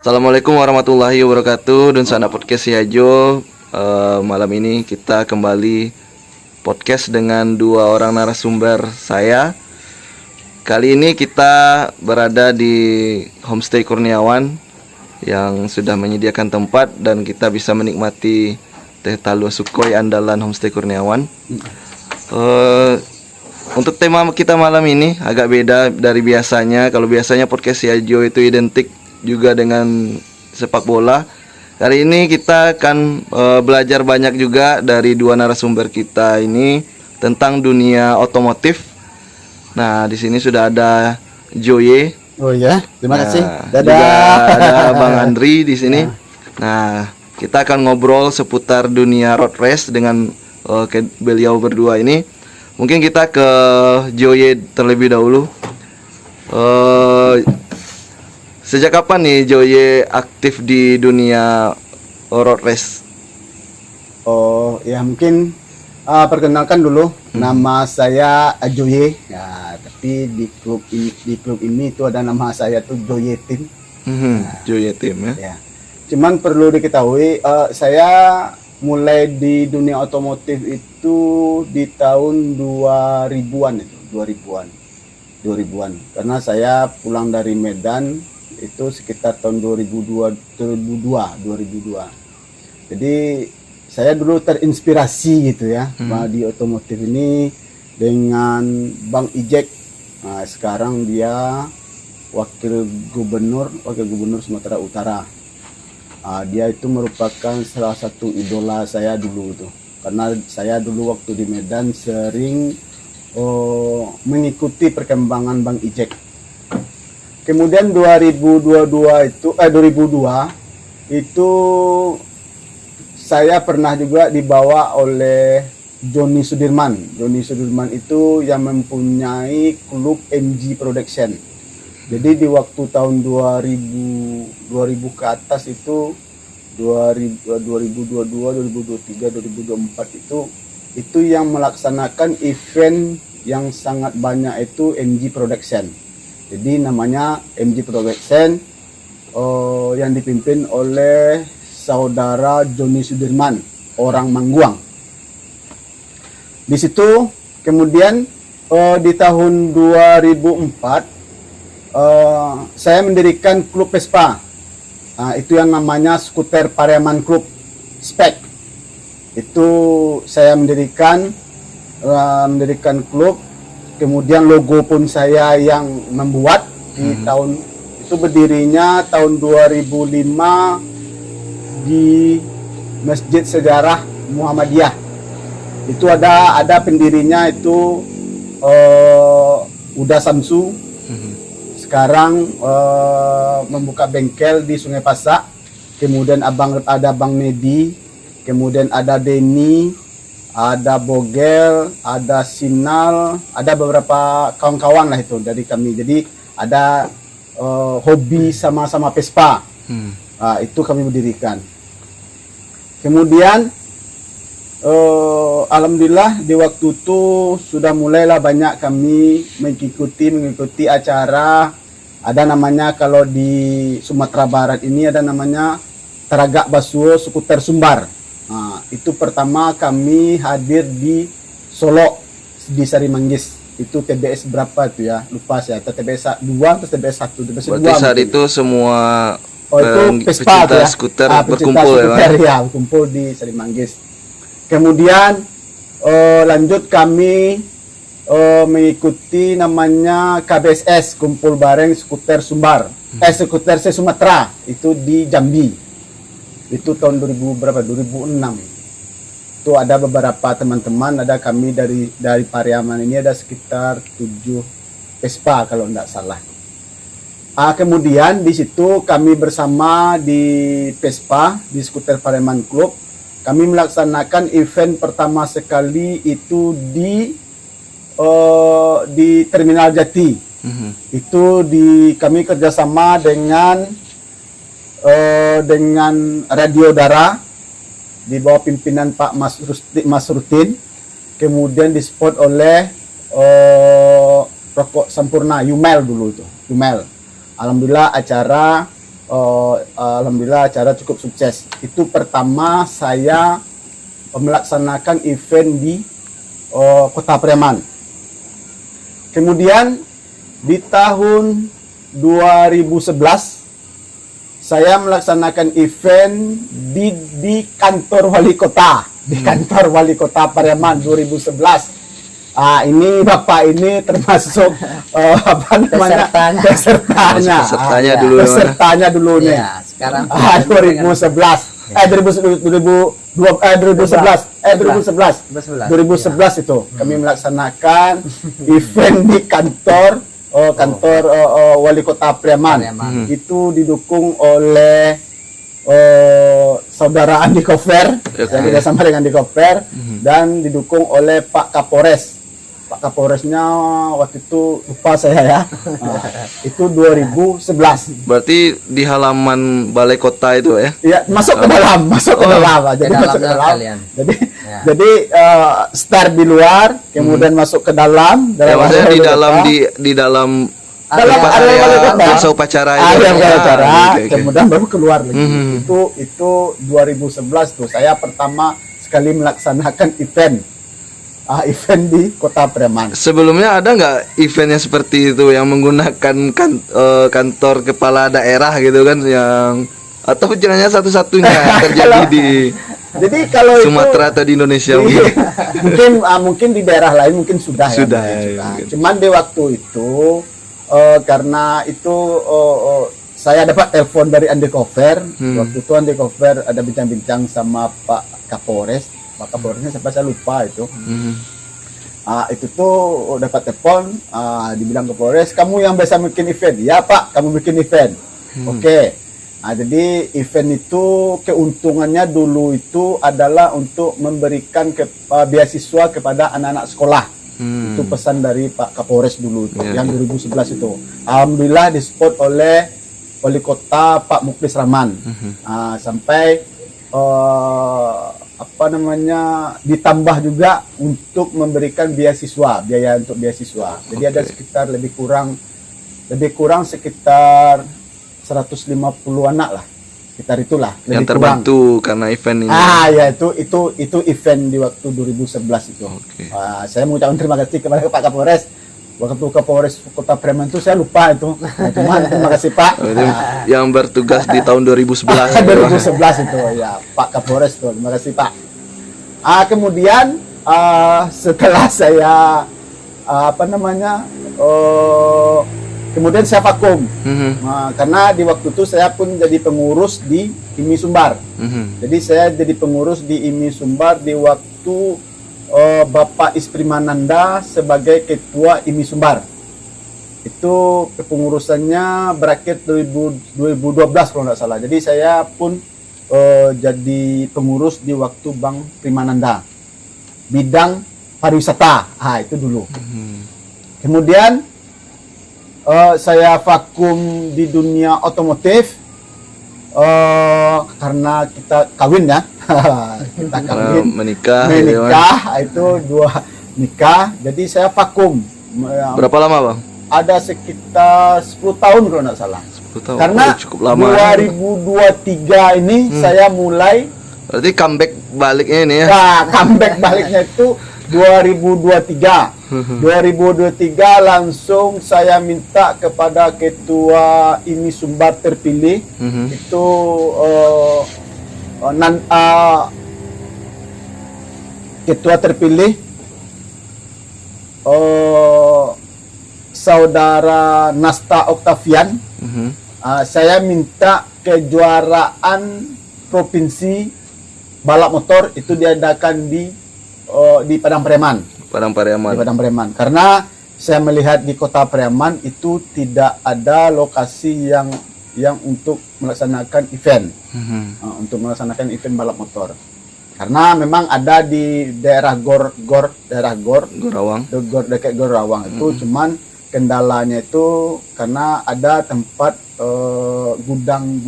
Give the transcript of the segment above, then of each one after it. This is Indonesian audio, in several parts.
Assalamualaikum warahmatullahi wabarakatuh. Dan sana podcast Siajo. Malam ini kita kembali podcast dengan dua orang narasumber saya. Kali ini kita berada di Homestay Kurniawan yang sudah menyediakan tempat dan kita bisa menikmati teh talua Sukhoi andalan Homestay Kurniawan. Untuk tema kita malam ini agak beda dari biasanya. Kalau biasanya podcast Siajo itu identik juga dengan sepak bola. Kali ini kita akan belajar banyak juga dari dua narasumber kita ini tentang dunia otomotif. Nah, di sini sudah ada Joye. Oh ya, terima kasih. Dadah. Juga ada Bang Andri di sini. Nah, kita akan ngobrol seputar dunia road race dengan beliau berdua ini. Mungkin kita ke Joye terlebih dahulu. Sejak kapan nih Joye aktif di dunia road race? Oh ya, mungkin perkenalkan dulu, nama saya Joye. Ya, tapi di klub ini itu ada nama saya tuh Joye Team. Joye Team ya. Ya. Cuman perlu diketahui, saya mulai di dunia otomotif itu di tahun 2000-an itu, 2000-an. Karena saya pulang dari Medan itu sekitar tahun 2002. Jadi saya dulu terinspirasi gitu ya di otomotif ini dengan Bang Ijek. Nah, sekarang dia wakil gubernur Sumatera Utara. Dia itu merupakan salah satu idola saya dulu itu. Karena saya dulu waktu di Medan sering mengikuti perkembangan Bang Ijek. Kemudian 2002 itu saya pernah juga dibawa oleh Joni Sudirman. Joni Sudirman itu yang mempunyai klub MG Production. Jadi di waktu tahun 2000 ke atas itu 2022, 2023, 2024 itu yang melaksanakan event yang sangat banyak itu MG Production. Jadi namanya MG Production yang dipimpin oleh saudara Joni Sudirman, orang Mangguang. Di situ kemudian di tahun 2004 saya mendirikan klub Vespa. Itu yang namanya Skuter Pariaman Club Spek. Itu saya mendirikan klub. Kemudian logo pun saya yang membuat di tahun itu, berdirinya tahun 2005 di Masjid Sejarah Muhammadiyah. Itu ada pendirinya itu Uda Samsu. Sekarang membuka bengkel di Sungai Pasak. Kemudian ada Bang Nedi, kemudian ada Denny, ada Bogel, ada Sinal, ada beberapa kawan-kawan lah itu dari kami. Jadi ada hobi sama-sama Vespa. Itu kami mendirikan. Kemudian alhamdulillah di waktu itu sudah mulailah banyak kami mengikuti acara. Ada namanya, kalau di Sumatera Barat ini ada namanya Teragak Basuo Skuter Sumbar. Itu pertama kami hadir di Solo, di Sarimanggis. Itu TBS berapa itu ya, lupa saya, TBS 2 atau TBS 1, TBS 2. Berarti saat itu semua itu Vespa pecinta ya, skuter berkumpul berkumpul di Sarimanggis. Kemudian lanjut kami mengikuti namanya KBSS, Kumpul Bareng Skuter Sumbar, Skuter Sumatera, itu di Jambi. Itu tahun 2006. Itu ada beberapa teman-teman, ada kami dari Pariaman ini ada sekitar 7 Vespa kalau tidak salah. Kemudian di situ kami bersama di Vespa, di Skuter Pariaman Club, kami melaksanakan event pertama sekali itu di Terminal Jati. Itu kami kerjasama dengan Radio Dara di bawah pimpinan Pak Mas Rutin, kemudian disupport oleh Rokok Sampurna, Yumel dulu itu, Yumel. Alhamdulillah acara alhamdulillah acara cukup sukses. Itu pertama saya melaksanakan event di Kota Preman. Kemudian di tahun 2011 saya melaksanakan event di kantor wali kota, di kantor wali kota Pariaman 2011. Ini Bapak ini termasuk apa namanya? Pesertanya dulu. Pesertanya dulu nih. Ya, sekarang 2011. 2011 itu kami melaksanakan event di kantor wali kota Pariaman. Itu didukung oleh saudara Andi Kofer, yang tidak sama dengan Andi Kofer, dan didukung oleh Pak Kapolres. Pak Kapolresnya waktu itu lupa saya ya. Itu 2011. Berarti di halaman balai kota itu ya? Iya, masuk ke dalam. Jadi masuk ke dalam. Jadi start di luar, kemudian masuk ke dalam. Maksudnya di dalam area biasa upacara itu. Kemudian baru keluar lagi. Itu 2011 tuh saya pertama sekali melaksanakan event di Kota Pariaman. Sebelumnya ada nggak eventnya seperti itu yang menggunakan kantor kepala daerah gitu kan, yang atau penjenanya satu-satunya terjadi di kalau Sumatera atau di Indonesia mungkin di daerah lain mungkin sudah. Mungkin. Cuman di waktu itu karena itu saya dapat telepon dari Andi Kofer. Waktu itu Andi Kofer ada bincang-bincang sama Pak Kapolres. Pak Kapolresnya siapa saya lupa itu. Itu tuh dapat telepon, dibilang ke Polres, kamu yang biasa bikin event. Ya Pak, kamu bikin event. Oke. Jadi event itu keuntungannya dulu itu adalah untuk memberikan beasiswa kepada anak-anak sekolah. Itu pesan dari Pak Kapolres dulu itu, yang 2011 itu. Alhamdulillah disupport oleh wali kota Pak Muklis Rahman. Sampai ditambah juga untuk memberikan biaya untuk beasiswa. Jadi ada sekitar lebih kurang sekitar 150 anak lah. Sekitar itulah yang terbantu karena event ini. Ya itu event di waktu 2011 itu. Saya mengucapkan terima kasih kepada Pak Kapolres. Waktu Kapolres Kota Pariaman itu saya lupa itu. Cuman terima kasih Pak. Yang bertugas di tahun 2011. 2011 itu ya, Pak Kapolres tuh. Terima kasih Pak. Kemudian setelah saya kemudian saya vakum. Karena di waktu itu saya pun jadi pengurus di IMI Sumbar. Jadi saya jadi pengurus di IMI Sumbar di waktu Bapak Isprimananda sebagai ketua IMI Sumbar. Itu kepengurusannya berakhir 2012 kalau nggak salah. Jadi saya pun jadi pengurus di waktu Bang Primananda bidang pariwisata. Itu dulu. Kemudian saya vakum di dunia otomotif karena kita kawin ya. Kita kawin, menikah itu 2 nikah. Jadi saya vakum. Berapa lama Bang? Ada sekitar 10 tahun kalau nggak salah. 10 tahun. Karena cukup lama. 2023 ini saya mulai. Berarti comeback baliknya ini ya? Comeback baliknya itu 2023. 2023 langsung saya minta kepada ketua IMI Sumbar terpilih. Itu ketua terpilih saudara Nasta Octavian. Saya minta kejuaraan provinsi balap motor itu diadakan di Padang Pariaman. Di Padang Pariaman. Karena saya melihat di Kota Pariaman itu tidak ada lokasi yang untuk melaksanakan event. Untuk melaksanakan event balap motor. Karena memang ada di daerah Gorawang dekat Gorawang itu, cuman kendalanya itu karena ada tempat gudang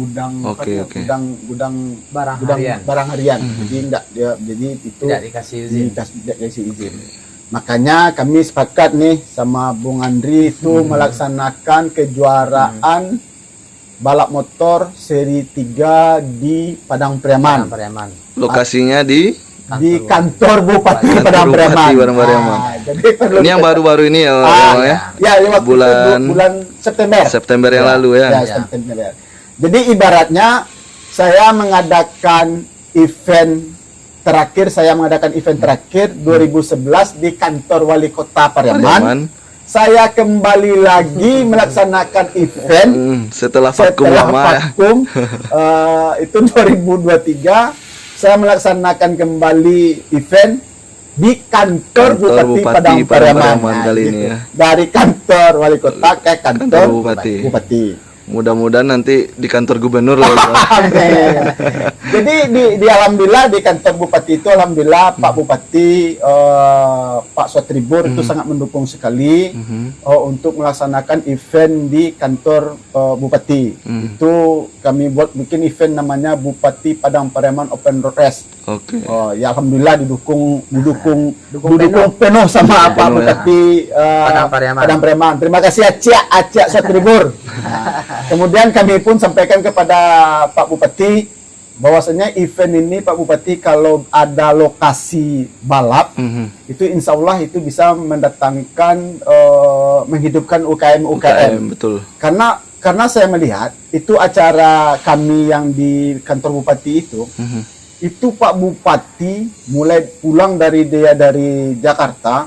barang harian. Jadi itu tidak dikasih izin. Makanya kami sepakat nih sama Bung Andri itu melaksanakan kejuaraan balap motor seri 3 di Padang Pariaman. Lokasinya di Di kantor Bupati Kantor Padang Bupati Pariaman. Padang Pariaman. Jadi perlu ini yang baru-baru ini ya, ya. ya waktu bulan itu bulan September. September yang lalu ya. September. Jadi ibaratnya saya mengadakan event terakhir 2011 di kantor Wali Kota Pariaman. Saya kembali lagi melaksanakan event setelah vakum lama vakum, itu 2023 saya melaksanakan kembali event di kantor Bupati Padang Pariaman kali ini ya. Dari kantor Wali Kota ke kantor Bupati. Mudah-mudahan nanti di kantor gubernur loh. Jadi di alhamdulillah di kantor Bupati itu alhamdulillah Pak Bupati Pak Sotribur itu sangat mendukung sekali untuk melaksanakan event di kantor Bupati. Itu kami bikin event namanya Bupati Padang Pariaman Open Road Race. Oke. Ya alhamdulillah didukung penuh sama Pak Bupati Padang Pariaman. Terima kasih Acak Sotribur. Kemudian kami pun sampaikan kepada Pak Bupati bahwasanya event ini Pak Bupati kalau ada lokasi balap itu insya Allah itu bisa mendatangkan menghidupkan UKM. Betul. Karena saya melihat itu acara kami yang di kantor Bupati itu Pak Bupati mulai pulang dari Jakarta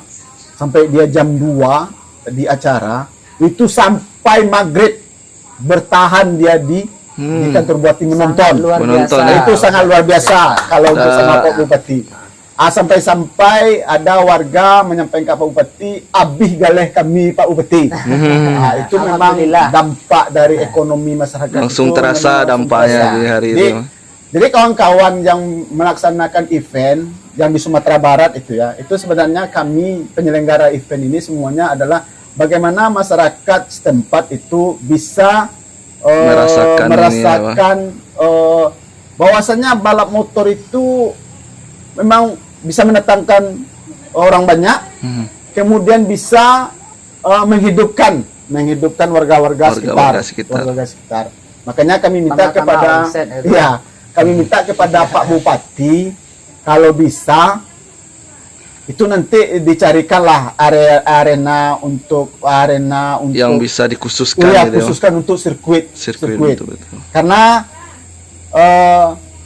sampai dia jam 2 di acara itu sampai maghrib bertahan dia di kantor Bupati menonton. Itu sangat luar biasa kalau bersama Pak Bupati. Sampai-sampai ada warga menyampaikan ke Pak Bupati, abih galeh kami Pak Bupati. Itu memang dampak dari ekonomi masyarakat. Langsung terasa dampaknya di hari itu. Jadi kawan-kawan yang melaksanakan event yang di Sumatera Barat itu sebenarnya kami penyelenggara event ini semuanya adalah bagaimana masyarakat setempat itu bisa merasakan bahwasanya balap motor itu memang bisa mendatangkan orang banyak, kemudian bisa menghidupkan warga-warga sekitar. Makanya kami minta kepada Pak Bupati kalau bisa itu nanti dicarikanlah arena untuk yang bisa dikhususkan khususkan untuk sirkuit. Betul. Karena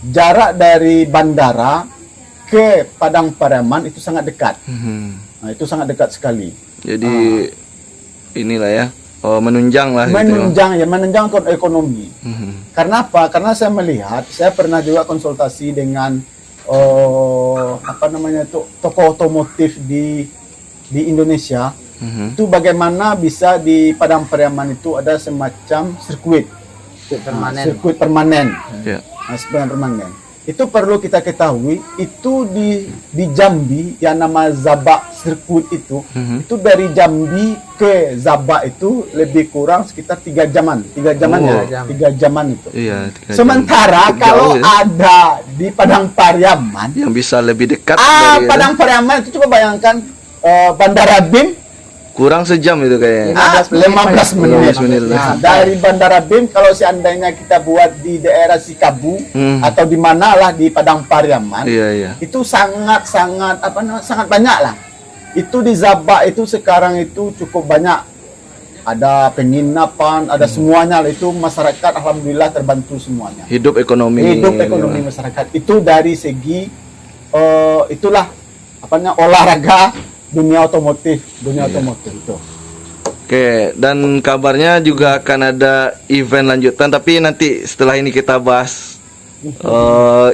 jarak dari bandara ke Padang Pariaman itu sangat dekat. Nah, itu sangat dekat sekali. Jadi inilah ya, menunjang untuk ekonomi. Karena apa? Karena saya melihat, saya pernah juga konsultasi dengan toko otomotif di Indonesia. Itu bagaimana bisa di Padang Pariaman itu ada semacam sirkuit permanen. Permanen. Itu perlu kita ketahui, itu di Jambi yang nama Zabak sirkuit itu dari Jambi ke Zabak itu lebih kurang sekitar 3 jaman. 3 jaman itu. Iya, sementara kalau ada di Padang Pariaman yang bisa lebih dekat Padang Pariaman itu coba bayangkan Bandara BIM kurang sejam itu kayaknya. 15 menit. Nah, dari Bandara BIM kalau seandainya kita buat di daerah Sikabu atau di manalah di Padang Pariaman, itu sangat banyak lah. Itu di Zabak itu sekarang itu cukup banyak. Ada penginapan, ada semuanya lah. Itu masyarakat alhamdulillah terbantu semuanya. Hidup ekonomi masyarakat itu dari segi itulah olahraga dunia otomotif itu. Oke, dan kabarnya juga akan ada event lanjutan, tapi nanti setelah ini kita bahas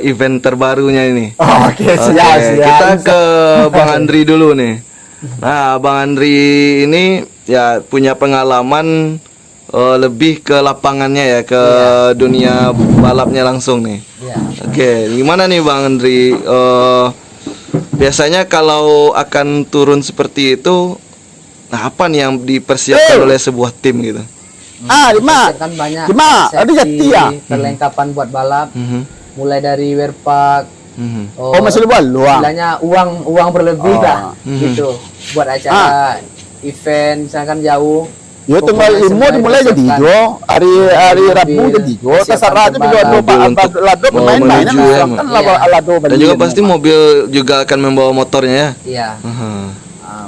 event terbarunya ini. Siap. Kita ke Bang Andri dulu nih. Nah, Bang Andri ini ya punya pengalaman lebih ke lapangannya ya, ke dunia balapnya langsung nih. Oke, gimana nih Bang Andri? Biasanya kalau akan turun seperti itu, apa nih yang dipersiapkan oleh sebuah tim gitu? Kan banyak perlengkapan buat balap, mulai dari wear pack, masih luang. Istilahnya uang berlebih lah, gitu, buat acara event misalkan jauh, Yo tanggal Pokoknya 5 semua dimulai jadi dipersiapkan. jo. Hari Rabu Mobil, jadi jo. persiapan Terserah aja tempat. video Mobil untuk lado mau main-main menuju ya, kan Iya. lado Dan juga pasti mobil juga akan membawa motornya ya. Iya. Aha.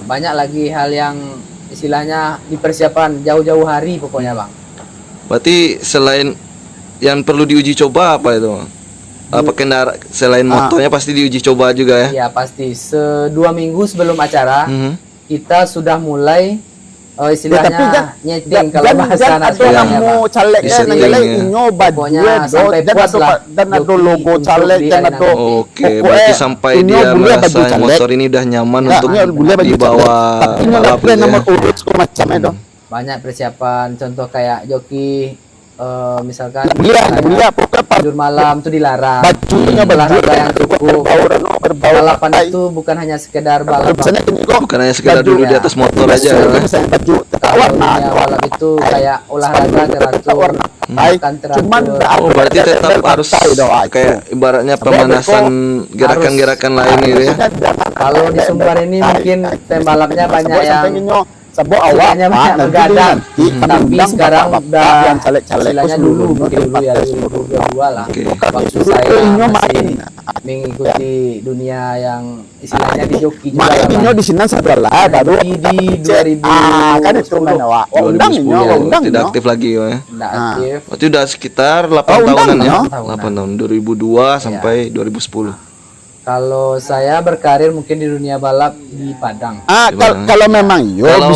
Banyak lagi hal yang istilahnya dipersiapkan jauh-jauh hari pokoknya bang. Berarti selain yang perlu diuji coba apa itu, Bang? Apa kendaraan selain motornya pasti diuji coba juga ya? Iya pasti. 2 minggu sebelum acara Mhm. kita sudah mulai istilahnya nyeting kalau bahasa jangan anak ada sekolahnya, kamu Bang. caleg Di kan setting, ngelai ya. inyo baju Pokoknya sampai puas lah. dan ada Joki logo untuk caleg di dan arena. ada Oke, berarti sampai dia merasa motor ini udah nyaman untuk dibawa balap gitu nomor ya. urut macam itu. Banyak persiapan contoh kayak joki misalkan Beli pokoknya tidur malam itu dilarang. bajunya Olahraga yang cukup. berbau Balapan itu bukan hanya sekedar balap. Bang. misalnya ini kok Bukan hanya sekedar dulu di atas motor aja baju, kan? misalnya baju Kalau warna dunia balap itu kayak olahraga teratur, warna makan teratur. cuman Oh, berarti tetap harus kayak ibaratnya pemanasan gerakan-gerakan lain gitu ya. Kalau di Sumbar ini mungkin pembalapnya banyak yang sebuah awak istilahnya banyak begadang. Tapi sekarang udah yang caleg-caleg istilahnya dulu mungkin dulu ya 2022 lah. Oke. Waktu saya masih mengikuti dunia yang istilahnya di joki juga. main lah, inyo Bang. di sini sabar lah baru Di 2010 kan itu main awak undang 2010 inyo undang tidak inyo aktif lagi ya. nggak aktif. Berarti udah sekitar 8 Oh, undang, tahunan ya. no? 8 tahun 2002 sampai 2010. Kalau saya berkarir mungkin di dunia balap di Padang. kalau memang yo Kalau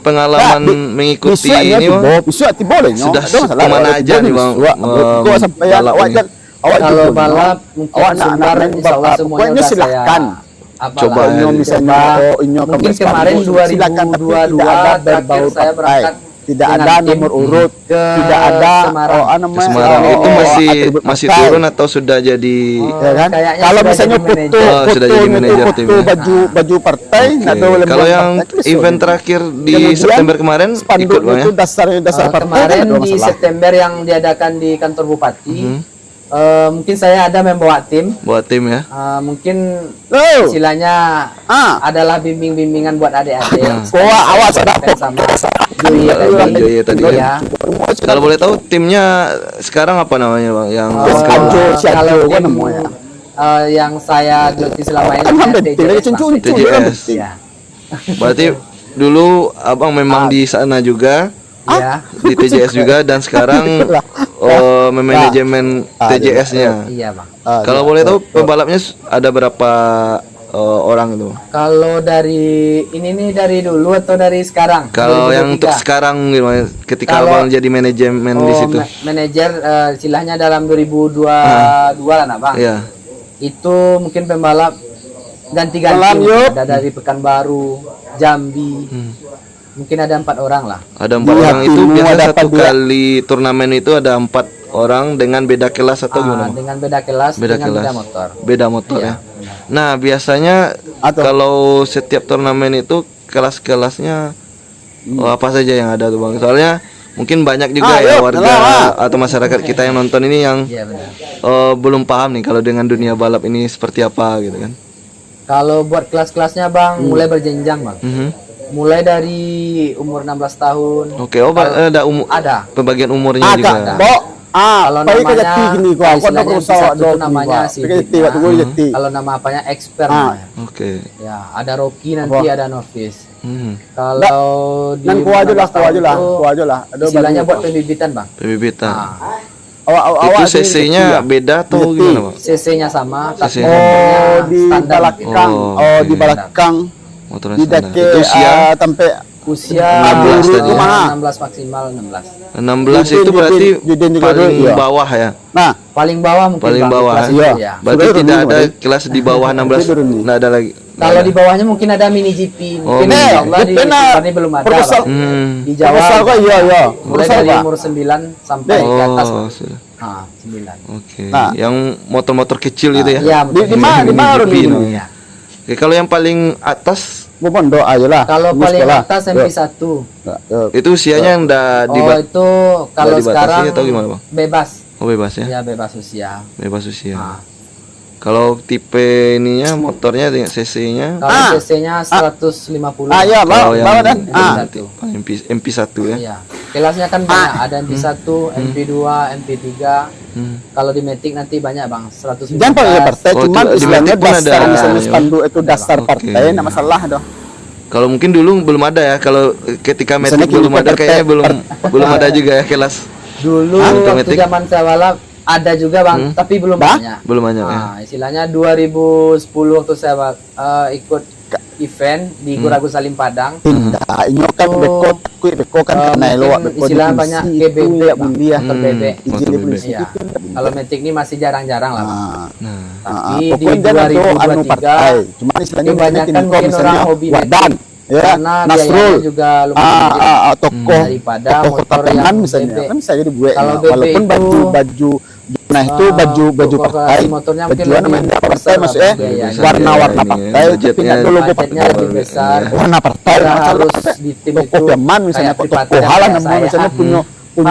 pengalaman mengikuti ini Bang, bisa boleh sudah kemana aja nih, Bang, gua sampai balap awak ini? dan awak Kalau juga, balap mungkin awak Sumbar anak-anak insya Allah balap. semuanya Pokoknya udah silahkan. saya apalah. Coba inyo misalnya inyo ke Mungkin Vespa, kemarin silakan, tapi 2022 tidak ada terakhir berbau saya partai. berangkat Tidak dengan ada tim nomor urut, ke tidak ada Semarang. ke Semarang itu masih turun atau sudah jadi ya kan? Kayaknya Kalau sudah misalnya jadi foto, manajer. Oh, sudah jadi manajer tim ya. baju partai, Oke. nggak ada lembaga Kalau yang partai, itu event bisa. terakhir di Kemudian, September kemarin spanduk ikut Bang ya. itu dasar partai Kemarin kan, ada di masalah. September yang diadakan di kantor bupati, Mhm. mungkin saya ada membawa tim. Buat tim ya. Mungkin Oh, istilahnya adalah bimbing-bimbingan buat adik-adik. wah, awas ada sama Joy Joy tadi kan. ya. Kalau boleh tahu timnya sekarang apa namanya Bang? Yang Oh, best Anjo, kelas? si Anjo, kalau gua tim namanya. yang saya joki selama ini Kan namanya penting, TJS, cuncun Bang. TJS. kan penting. Ya. Berarti dulu Abang memang di sana juga Iya. di TJS juga dan sekarang memanajemen TJS-nya. Iya, Bang. Kalau boleh tahu pembalapnya ada berapa orang itu? Kalau dari ini nih dari dulu atau dari sekarang? Kalau yang 2023? untuk sekarang gimana? Ketika Kalau- Abang jadi manajemen di situ. Manajer istilahnya dalam 2022 lah, nak, Bang. Iya. Itu mungkin pembalap ganti-ganti. Salam, yuk. Ada dari Pekanbaru, Jambi. Mungkin ada 4 orang lah. Ada 4 Di orang itu hatimu biasa ada satu 4 kali turnamen itu ada 4 orang dengan beda kelas atau gimana? Bang? Dengan beda kelas, Beda dengan kelas. beda motor. Beda motor Iya, ya. Nah, biasanya Atau- kalau setiap turnamen itu kelas-kelasnya apa saja yang ada tuh Bang? Soalnya mungkin banyak juga ya yuk, warga atau masyarakat kita yang nonton ini yang Iya, benar. belum paham nih kalau dengan dunia balap ini seperti apa gitu kan. Kalau buat kelas-kelasnya, Bang, mulai berjenjang, Bang. Mhm. Mulai dari umur 16 tahun. Oke, ada Ada. pembagian umurnya juga. Kalau baik namanya, jadi gini gua istilahnya nak yang usah satu do namanya namanya si jadi Bidna. waktu gua jadi Kalau nama apanya expert namanya. Oke. Ya, ada Rocky nanti ada novice. Mhm. Kalau di dan gua aja lah 16 tahun itu, gua aja lah ada istilahnya buat pembibitan, Bang. Pembibitan. awak Itu CC-nya beda atau gimana, Bang? CC-nya sama, tapi CC-nya. motornya di standar belakang Oh, di oke. belakang Motornya di standar. dake Itu usia sampai usia 16 tadi ya? 16 maksimal 16. 16 itu Judin berarti juga paling dulu, iya. bawah ya. nah Paling bawah mungkin, Paling Bang, di bawah, kelas iya. itu ya. Berarti Sudah tidak turun, ada Bang. kelas di bawah 16. Sudah turun nih. Enggak ada lagi. Kalau di bawahnya mungkin ada mini GP. Mungkin mini insya GP. Allah di Benar. Sumbar ini belum ada, Proposal. Bang. Di Jawa Proposal kok iya mulai Proposal, dari Pak. umur 9 sampai ke atas. Oh, Bang. sudah. 9. Oke. Nah. Yang motor-motor kecil itu ya. Iya, di mana Mini baru GP nih namanya. Oke, kalau yang paling atas gua pondok aja lah Kalau Gua paling sekolah. atas MP1. itu usianya yang udah Oh, itu kalau dibatasi sekarang atau gimana, Bang? bebas. Oh, bebas ya. Ya, bebas usia. Bebas usia. Nah, Kalau tipe ininya motornya dengan cc-nya. Kalau cc-nya 150. Ya, Kalau yang bawa dan MP1. MP1 ya. Iya. Kelasnya kan banyak, ada MP1, MP2, MP3. Kalau di Matic nanti banyak Bang, 115. jangan pakai partai, Oh, cuman itu di istilahnya Matic pun dasar ada. misalnya Ya. spanduk itu dasar Oke. partai, enggak masalah dong. Kalau mungkin dulu belum ada ya. Kalau ketika Misalnya Matic belum kita ada kayaknya belum ada juga ya kelas. Dulu untuk waktu Matic? zaman saya balap ada juga Bang, tapi belum banyak. Belum banyak ya. Nah, istilahnya 2010 waktu saya ikut event di Kuragu Salim Padang. Tidak, ini kan beko kan karena mungkin elok beko istilah banyak GBB, ya Bang. beli ya. Motor bebek. Izin motor di bebek. polisi Iya. itu enggak boleh. Kalau Matic ini masih jarang-jarang lah Bang. Nah, Tapi di pokoknya jangan tuh anu 2023 partai. Cuma istilahnya kebanyakan kok mungkin misalnya orang hobi Wadan, ya, karena Nasrul, biayanya juga lumayan gede. tokoh Daripada tokoh motor tapengan yang misalnya bebek. kan bisa jadi buek. Kalau bebek Walaupun itu, baju nah itu baju untuk partai, motornya mungkin bajuan lebih namanya partai besar maksudnya lah biayanya. warna-warna Ini, partai, tapi budgetnya- nggak dulu logo budgetnya partai. lebih besar. Warna partai, Karena macam harus apa? di tim Tokoh itu Yaman misalnya kayak tokoh privater halan kayak namanya saya. misalnya punya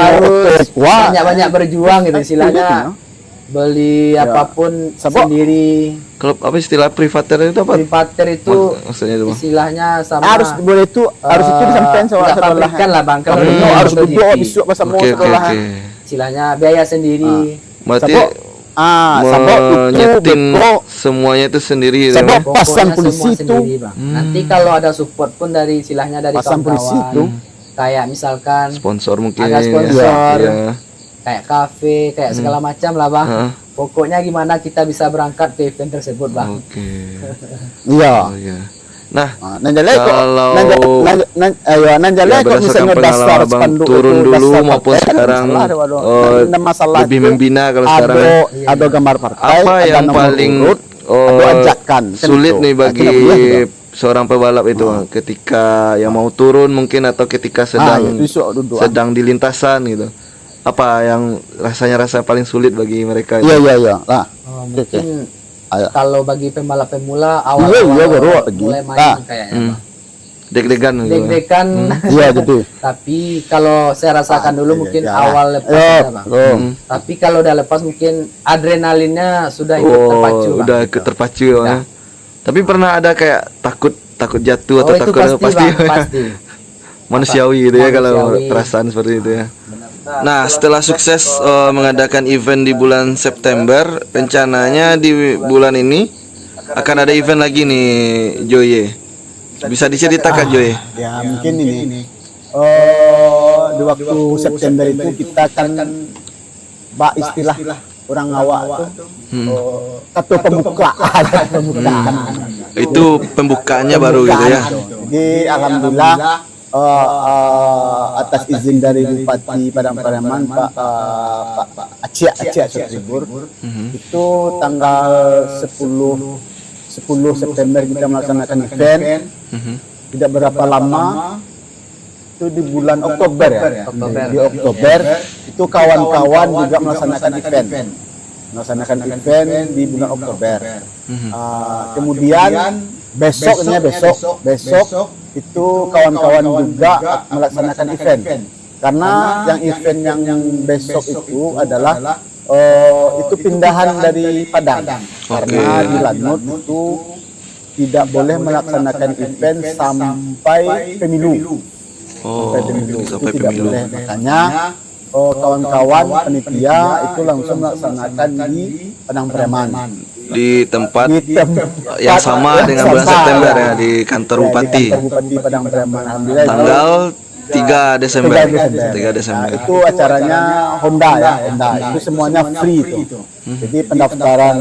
Harus tua banyak-banyak berjuang gitu istilahnya, Gitu, beli Ya. apapun Sabok. sendiri. kalau apa istilah privater itu apa? Privater itu Maksudnya itu Bang? istilahnya sama harus boleh itu harus itu disampaikan sama nggak pabrikan lah Bang, kalau Kalau ini harus MotoGP. duduk besok pas mau Oke, oke, sekolah. oke. Istilahnya biaya sendiri. Berarti Sabok, sabok itu menyeting beko. semuanya itu sendiri gitu, Sabok. Bang? Pasang Pokoknya polisi semua itu. sendiri, Bang. Nanti kalau ada support pun dari istilahnya dari Pasang polisi kawan-kawan, itu. kayak misalkan Sponsor mungkin. ada sponsor, Ya. kayak kafe, kayak segala macam lah Bang. Hah? Pokoknya gimana kita bisa berangkat ke event tersebut Bang. Oke. Iya. Oh iya. Nah, Nanjale kok Kalau- nanjale ya, kok berdasarkan misalnya dasar pengalaman Abang spanduk turun itu, dulu dasar maupun partai, sekarang, ada masalah lebih itu. membina kalau sekarang ya. Ada gambar partai, Apa ada yang nomor paling urut, ada ajakan, kan sulit itu. nih Nah, bagi tidak boleh juga. seorang pebalap itu Bang, ketika yang mau turun mungkin atau ketika sedang itu isu duduk. sedang di lintasan gitu. Apa yang rasa paling sulit bagi mereka? Iya iya iya. Lah. Mungkin Ayo. kalau bagi pembalap pemula Iya, awal baru pergi. mulai main Ah. kayaknya Hmm. Bang. Deg-degan gitu. Deg-degan. Iya jadi. Tapi kalau saya rasakan dulu iya, mungkin iya. awal lepas Iya, aja, Bang. belum. Tapi kalau udah lepas mungkin adrenalinnya sudah ikut terpacu Bang. Udah ikut terpacu ya, Bang, ya. Tapi pernah ada kayak takut jatuh atau Oh, itu takut pasti, Bang, pasti. manusiawi gitu ya kalau Manusiawi. perasaan seperti itu ya. Nah, setelah sukses mengadakan event di bulan September, rencananya di bulan ini akan ada event lagi nih, Joye. Bisa diceritakan, Joye? Ya mungkin ini. Di waktu September itu kita kan istilah orang awak tuh atau pembukaan. Itu pembukaannya baru gitu ya. Jadi alhamdulillah atas izin dari Bupati Padang Pariaman Pak Aceh Sutribur itu tanggal 10 September kita melaksanakan event. Tidak berapa lama itu di bulan Oktober ya. Di Oktober itu kawan-kawan juga melaksanakan event. Di bulan Oktober. Kemudian besok itu kawan-kawan juga melaksanakan event. Karena yang event yang besok itu adalah itu pindahan dari Padang. Karena di Lanut itu tidak boleh melaksanakan event sampai pemilu. Oh, sampai Itu tidak pemilu. boleh. Makanya kawan-kawan panitia itu langsung melaksanakan di Padang Preman. Di tempat Di tempat yang sama dengan bulan sama. September ya, di kantor Bupati. Di kantor Bupati Padang Preman. Alhamdulillah. Tanggal 3 Desember. 3 Desember. Nah, itu acaranya Honda ya, Honda. Itu semuanya free itu. Jadi pendaftaran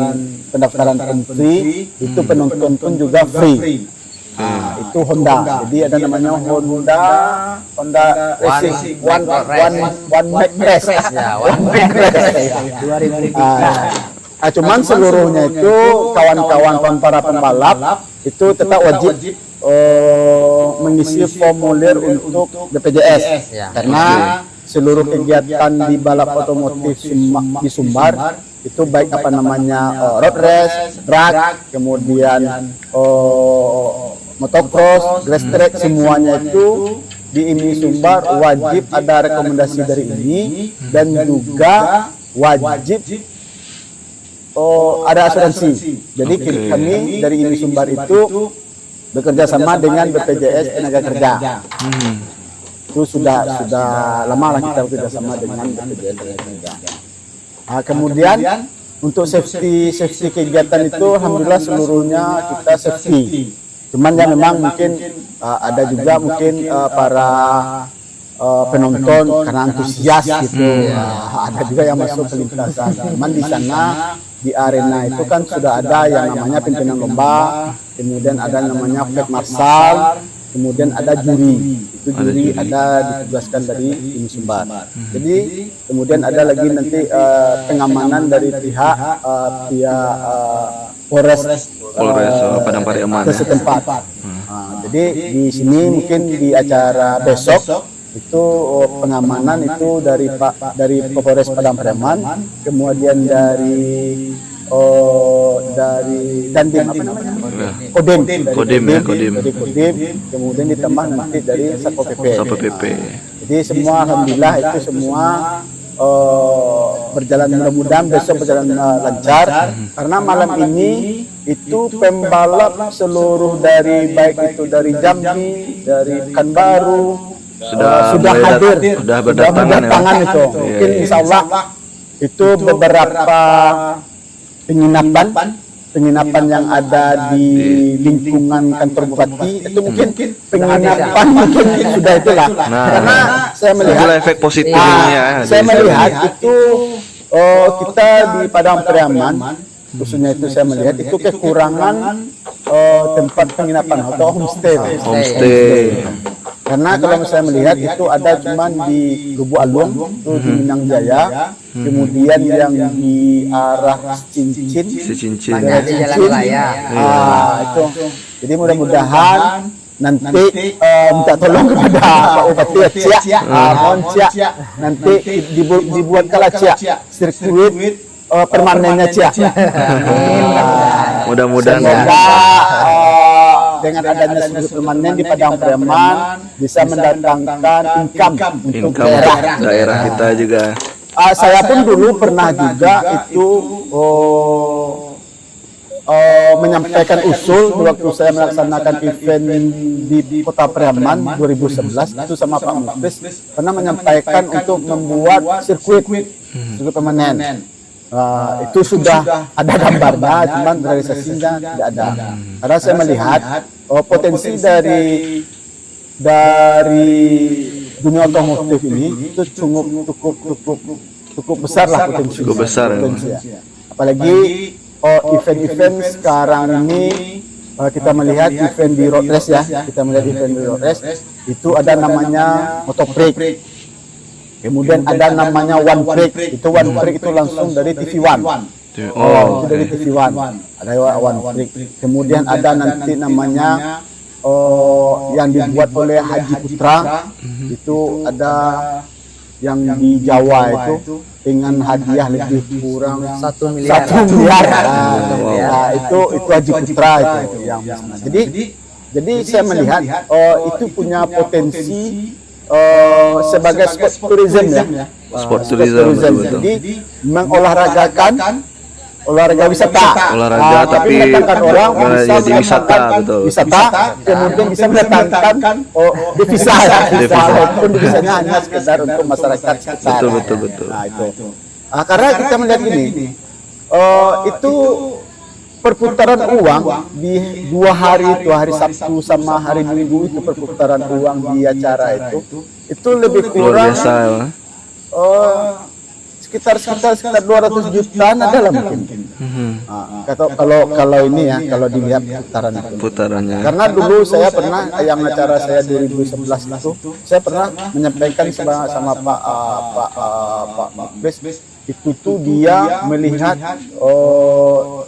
pun free, itu penonton pun juga free. Nah, itu Honda. Jadi ada namanya Honda Racing One Make Race. Ya, One Make Race. 2003. Cuman seluruhnya itu kawan-kawan para pembalap itu tetap wajib mengisi formulir untuk BPJS Ya. karena seluruh kegiatan di balap otomotif di Sumbar itu baik apa namanya road race, drag, kemudian motocross, grass track, semuanya itu di IMI Sumbar wajib ada rekomendasi dari ini dan juga wajib ada asuransi. Jadi kami dari ini Sumbar itu bekerja sama dengan BPJS Tenaga Kerja. Itu sudah lama lah kita bekerja sama dengan BPJS Tenaga Kerja. Nah, kemudian untuk safety kegiatan itu alhamdulillah seluruhnya kita safety. Cuman ya memang mungkin ada juga mungkin para penonton karena antusias gitu. Ada juga yang masuk ke lintasan. Cuman di sana di arena itu kan sudah ada yang namanya pimpinan lomba, kemudian ada namanya flag marshal, kemudian ada juri. Itu juri ada ditugaskan dari ini Sumbar. Jadi kemudian ada lagi nanti pengamanan dari pihak Polres Padang Pariaman ke setempat. Jadi di sini mungkin di acara besok itu pengamanan itu dari Polres Padang Pariaman, kemudian dari Dandim apa namanya? Kodim, kemudian ditambah nanti dari Satpol PP. Jadi semua alhamdulillah itu semua berjalan, mudah-mudahan besok berjalan lancar karena malam ini itu pembalap seluruh dari baik itu dari Jambi, dari Pekanbaru sudah hadir, sudah berdatangan itu. Mungkin insya Allah itu beberapa penginapan yang ada di lingkungan kantor bupati itu mungkin penginapan mungkin sudah itulah. Karena saya melihat efek positifnya. Saya melihat itu kita di Padang Pariaman khususnya itu saya melihat itu kekurangan tempat penginapan atau homestay. Karena kalau saya melihat itu ada cuman di Lubuk Alung, itu di Minang Jaya, kemudian yang di arah Cincin, banyak di Jalan Raya. Itu. Jadi mudah-mudahan nanti minta tolong kepada Pak Bupati Cia, nanti dibuat kala Cia sirkuit permanennya Cia. Mudah-mudahan dengan adanya sirkuit permanen di Padang Pariaman bisa mendatangkan income untuk daerah kita juga. Saya pun dulu pernah juga itu menyampaikan usul waktu saya melaksanakan event di Kota Pariaman 2011 itu sama Pak Muklis pernah menyampaikan untuk membuat sirkuit permanen. Itu sudah ada gambarnya, cuman realisasinya tidak ada. Karena saya melihat potensi dari dunia otomotif ini itu cukup besar lah potensi. Cukup besar. Apalagi event-event sekarang ini kita melihat event di road race ya, itu ada namanya motoprek. Kemudian ada namanya one break, itu langsung dari TV One. Itu dari TV One. Ada one break. Kemudian ada nanti namanya yang dibuat oleh Haji Putra, itu ada yang di Jawa itu dengan hadiah lebih kurang 1 miliar. Itu Haji Putra itu yang jadi saya melihat itu punya potensi sebagai sport tourism ya. Sport tourism. Jadi mengolahragakan olahraga wisata. Tapi mendatangkan orang bisa jadi wisata, kemudian bisa mendatangkan devisa walaupun devisanya hanya sekedar untuk masyarakat sekitar. Betul. Nah, itu. Karena kita melihat gini, itu perputaran uang di 2 hari itu, hari Sabtu sama hari Minggu itu perputaran uang di acara itu lebih kurang sekitar 200 jutaan adalah mungkin. Kalau ini ya, kalau dilihat putarannya. Karena dulu saya pernah yang acara saya 2011 itu saya pernah menyampaikan sama Pak Muklis itu tuh dia melihat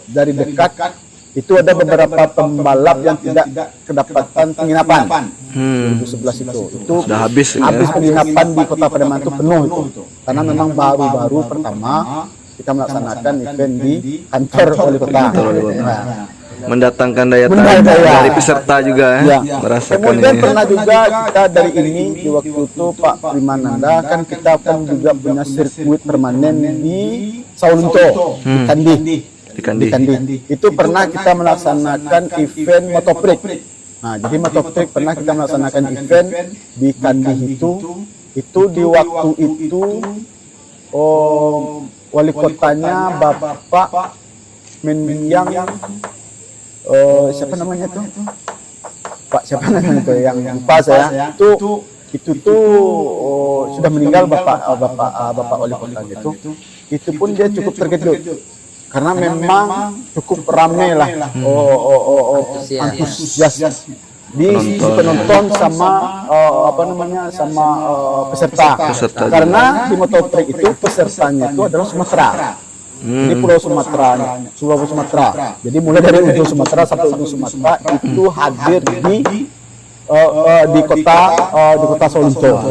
dari dekat itu ada beberapa pembalap yang tidak kedapatan penginapan. 2011 itu sudah habis penginapan di Kota Pariaman itu penuh itu. Karena memang baru pertama kita melaksanakan event di kantor wali kota. mendatangkan daya Mendatangkan tarik daya. dari peserta juga Ya. merasakan Kemudian ini. pernah juga kita dari ini di waktu itu Pak Primananda kan kita kan juga punya sirkuit permanen di Saulunto di Kandi. Di Kandi. Di Kandi. Itu pernah kita melaksanakan event motoprik. Nah, jadi motoprik pernah kita melaksanakan event di Kandi itu di waktu itu wali kotanya Bapak Mendiang siapa namanya tuh? Pak siapa namanya tuh yang lupa saya. Itu tuh sudah meninggal Bapak wali kota gitu. Itu pun dia cukup terkejut karena memang cukup ramai lah antusias di sisi penonton sama sama peserta. Karena di motoprik itu pesertanya itu adalah Sumatera. Jadi Pulau Sumatera, Sulawesi Sumatera. Jadi mulai dari ujung Sumatera sampai ujung Sumatera itu hadir di kota Saulunto.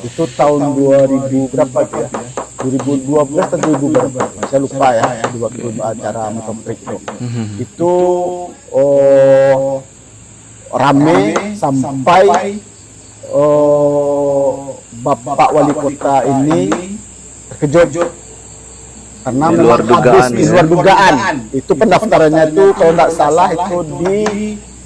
Itu tahun 2000 berapa itu ya? 2012 atau 2000 berapa? Saya lupa ya di waktu acara motoprik itu. Itu rame sampai Bapak wali kota ini terkejut karena Di luar memang dugaan, habis di ya. luar dugaan. Itu pendaftarannya itu kalau tidak salah itu di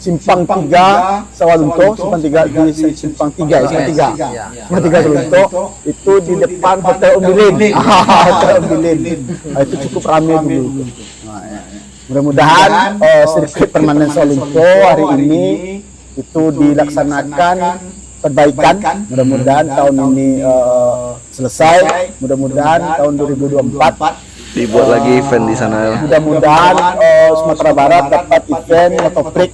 Simpang 3 Saulunto, Simpang 3 di Simpang 3 ya, Simpang 3. Ya. Simpang 3 Saulunto itu di depan Hotel Umbilin. Hotel Umbilin. Nah, itu cukup ramai dulu. Nah, ya. Mudah-mudahan sirkuit permanen Saulunto hari ini itu dilaksanakan perbaikan. Mudah-mudahan tahun ini selesai. Mudah-mudahan tahun 2024 Dibuat lagi event di sana. mudah-mudahan Sumatera Barat dapat event motoprik.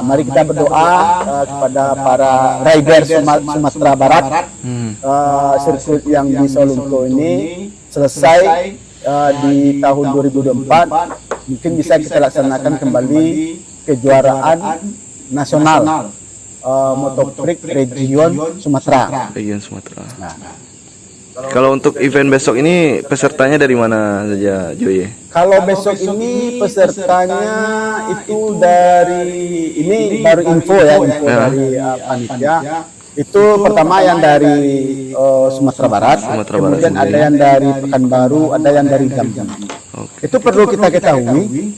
Mari kita berdoa kepada para rider Sumatera Barat. Sirkuit yang di Saulunto ini selesai di tahun 2024 mungkin bisa kita laksanakan kembali kejuaraan nasional motoprik region Sumatera. Region Sumatera. Kalau untuk event besok ini pesertanya dari mana saja, Joy? Kalau besok ini pesertanya itu dari ini baru info dari panitia. Itu pertama yang dari Sumatera Barat, kemudian ada yang dari Pekanbaru, ada yang dari Jambi. Itu perlu kita ketahui.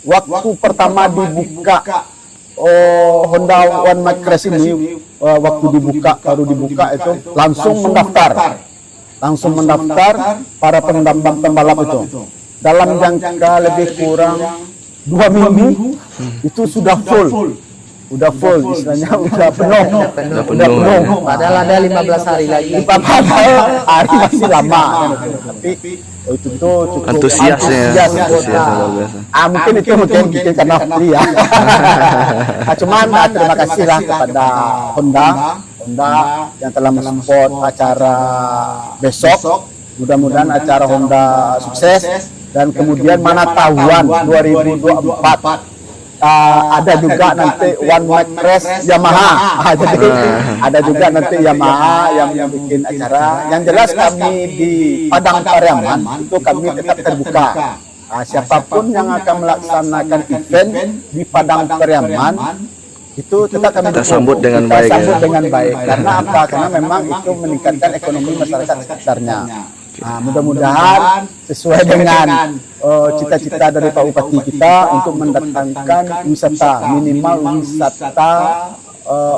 Waktu pertama dibuka Honda One Mic Race ini, waktu baru dibuka itu langsung mendaftar para pembalap itu. Dalam jangka lebih kurang 2 minggu itu sudah full, istilahnya udah penuh. Padahal ada 15 hari lagi. Padahal hari masih lama kan itu. Tapi itu tuh cukup Antusiasnya nah. luar biasa. Mungkin karena free ya. Cuman terima kasih lah kepada Honda yang telah mensupport acara besok. Mudah-mudahan acara Honda sukses dan kemudian mana tahuan 2024 ada juga nanti One Mic Race Yamaha. Jadi ada juga nanti Yamaha yang bikin acara. Yang jelas kami di Padang Pariaman itu kami tetap terbuka. Siapapun yang akan melaksanakan event di Padang Pariaman itu tetap kami Kita sambut dengan baik, sambut ya. dengan baik. Karena apa? Karena memang itu meningkatkan ekonomi masyarakat sekitarnya. Mudah-mudahan sesuai dengan cita-cita dari Pak Bupati kita untuk mendatangkan wisata, minimal wisata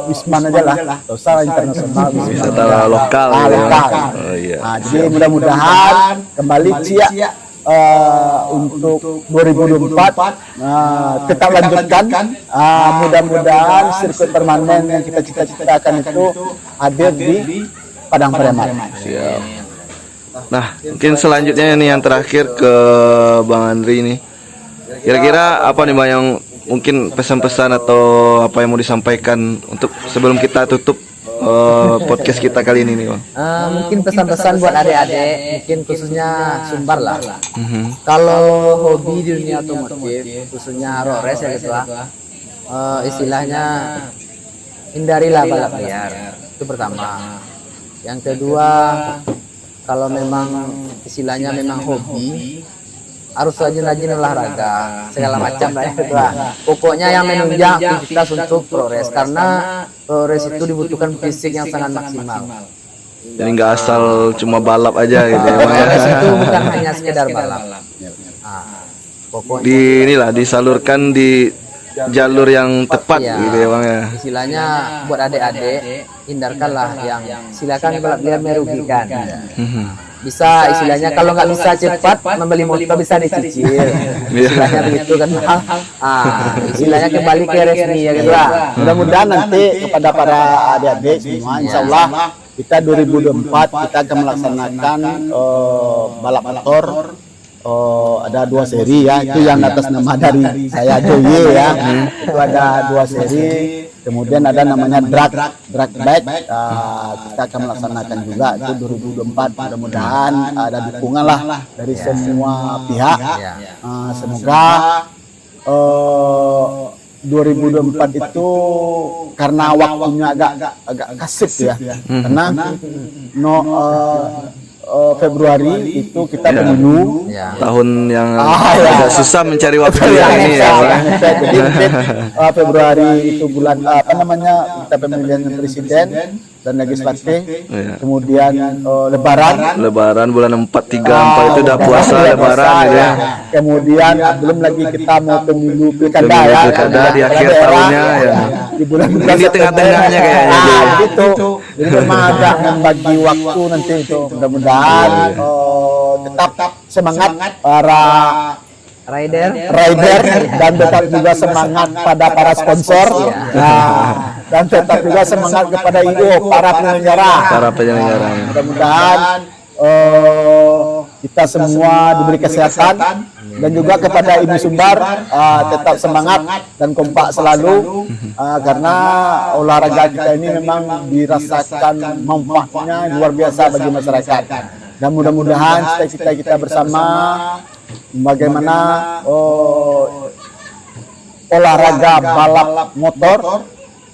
Wisman aja lah, usah internasional, Wisata lokal. lokal. Oh iya. Jadi mudah-mudahan kembali Cia untuk 2024 tetap lanjutkan. Mudah-mudahan sirkuit permanen yang kita cita-citakan itu hadir di Padang Pariaman. Siap. Nah, mungkin selanjutnya nih yang terakhir ke Bang Andri nih. Kira-kira apa nih Bang yang mungkin pesan-pesan atau apa yang mau disampaikan untuk sebelum kita tutup podcast kita kali ini nih Bang? Mungkin pesan-pesan buat adik-adik, mungkin khususnya Sumbar lah. Kalau hobi di dunia otomotif, khususnya road race ya gitu lah, istilahnya hindarilah balap liar. Itu pertama. Yang kedua, kalau memang istilahnya memang hobi, harus rajin-rajin olahraga segala macam lah itu lah. Pokoknya yang menunjang aktivitas untuk progres, karena progres itu dibutuhkan fisik yang sangat maksimal. Jadi nggak asal cuma balap aja gitu ya, Bang, ya. Progres itu bukan hanya sekedar balap. Pokoknya Di inilah disalurkan di jalur yang tepat Iya. gitu ya, Bang, ya. istilahnya buat adik-adik, hindarkanlah yang silakan balap liar merugikan. Bisa istilahnya kalau nggak bisa cepat membeli motor bisa dicicil. Istilahnya begitu kan. Istilahnya kembali ke resmi ya gitu lah. Mudah-mudahan nanti kepada para adik-adik semua, insya Allah kita 2024 kita akan melaksanakan balap motor. Ada 2 seri ya, itu yang atas nama dari saya Joye ya. Itu ada 2 seri. Kemudian ada namanya drag bike. Kita akan melaksanakan juga itu 2024. Mudah-mudahan ada dukungan lah dari semua pihak. Semoga 2024 itu karena waktunya agak kasip ya. Karena Februari itu kita pemilu. Tahun yang ya. agak susah mencari waktu yang ini ya, Bang. Jadi mungkin Februari itu bulan kita pemilihan presiden dan legislatif. Kemudian Lebaran bulan 4 itu udah puasa Lebaran gitu ya. Kemudian belum lagi kita mau pemilu pilkada ya. Pilkada di akhir tahunnya ya. Di bulan Ini di tengah-tengahnya kayaknya. gitu. Jadi memang agak membagi waktu nanti itu. Mudah-mudahan tetap semangat para rider dan tetap juga semangat pada para sponsor. Dan tetap juga semangat kepada para penyelenggara. Mudah-mudahan kita semua diberi kesehatan, dan juga kepada Ibu Sumbar tetap semangat dan kompak selalu, karena olahraga kita ini memang dirasakan manfaatnya luar biasa bagi masyarakat. Dan mudah-mudahan cita-cita kita bersama bagaimana olahraga balap motor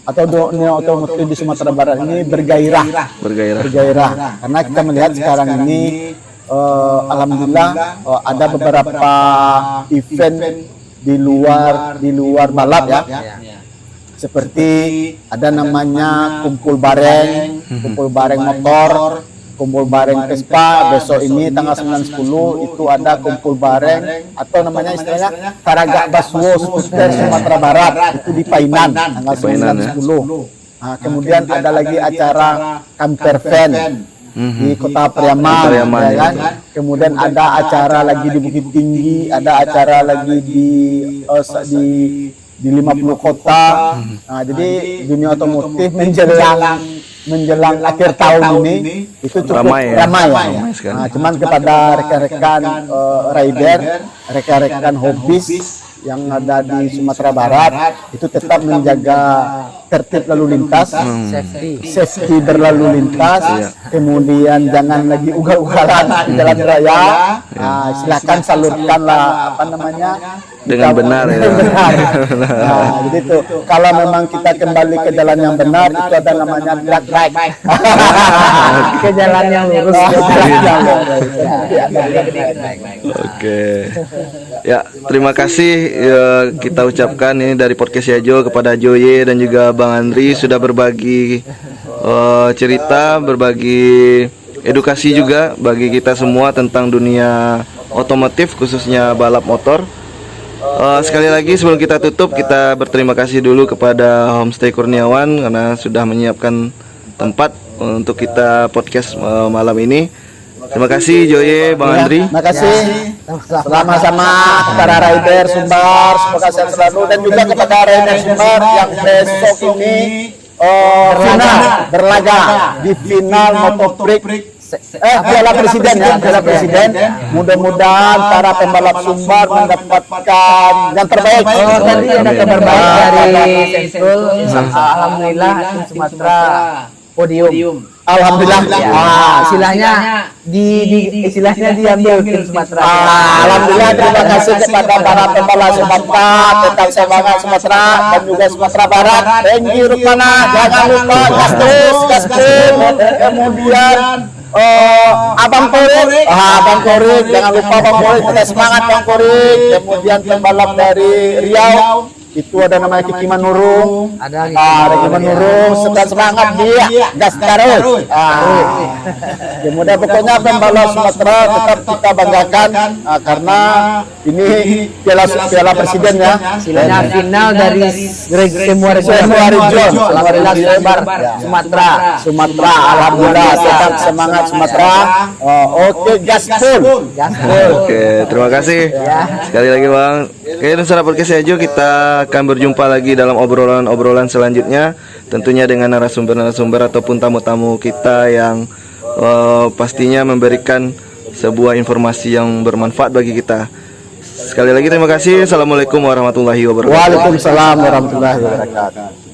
atau dunia otomotif di Sumatera Barat ini bergairah. Karena kita melihat sekarang ini alhamdulillah ada beberapa event di luar balap ya. Seperti ada namanya kumpul bareng motor, kumpul bareng Vespa. Besok ini tanggal 9-10 itu ada kumpul bareng atau namanya istilahnya Karagak Baswo Skuter Sumatera Barat, itu di Painan tanggal 9-10. Kemudian ada lagi acara camper van di Kota Pariaman, ya kan? Kemudian ada acara lagi di Bukit Tinggi, ada acara lagi di 50 kota. Jadi dunia otomotif menjelang akhir tahun ini itu cukup ramai ya. Cuman kepada rekan-rekan rider, rekan-rekan hobis yang ada di Sumatera Barat itu tetap menjaga tertib lalu lintas, safety berlalu lintas, kemudian jangan lagi ugal-ugalan di jalan raya. Silakan salurkanlah dengan benar ya. Jadi itu kalau memang kita kembali ke jalan yang benar, itu ada namanya drag bike. Ke jalan yang lurus. Oke. Ya, terima kasih kita ucapkan ini dari podcast Yajo kepada Joye dan juga Bang Andri sudah berbagi cerita, berbagi edukasi juga bagi kita semua tentang dunia otomotif khususnya balap motor. Sekali lagi sebelum kita tutup, kita berterima kasih dulu kepada Homestay Kurniawan karena sudah menyiapkan tempat untuk kita podcast malam ini. Terima kasih Joye, Bang Andri. Terima kasih. Sama-sama kepada rider Sumbar, semoga sehat selalu, dan juga kepada rider Sumbar yang besok ini berlaga di final Motoprix Piala Presiden ya, Piala Presiden. Mudah-mudahan para pembalap Sumbar mendapatkan yang terbaik. Tadi ada kabar baik dari Sentul. Alhamdulillah tim Sumatera podium. Alhamdulillah. Istilahnya diambil tim Sumatera. Alhamdulillah, terima kasih kepada para pembalap Sumatera, tetap semangat Sumatera dan juga Sumatera Barat. Thank you Rukmana, jangan lupa gas terus. Kemudian Abang Korik, Abang Korik, jangan lupa Bang Korik, tetap semangat Bang Korik. Kemudian pembalap dari Riau, itu ada namanya Kiki Manurung. Ada Kiki Manurung, sedang semangat dia, gas terus. Kemudian pokoknya pembalap Sumatera tetap kita banggakan karena ini piala presiden ya. Hasilnya final dari semua region alhamdulillah Sumbar Sumatera, alhamdulillah tetap semangat Sumatera. Oke, gaspol. Oke, terima kasih sekali lagi Bang. Oke, dan sana podcast Ajo, kita akan berjumpa lagi dalam obrolan selanjutnya, tentunya dengan narasumber ataupun tamu-tamu kita yang pastinya memberikan sebuah informasi yang bermanfaat bagi kita. Sekali lagi terima kasih. Assalamualaikum warahmatullahi wabarakatuh. Waalaikumsalam warahmatullahi wabarakatuh.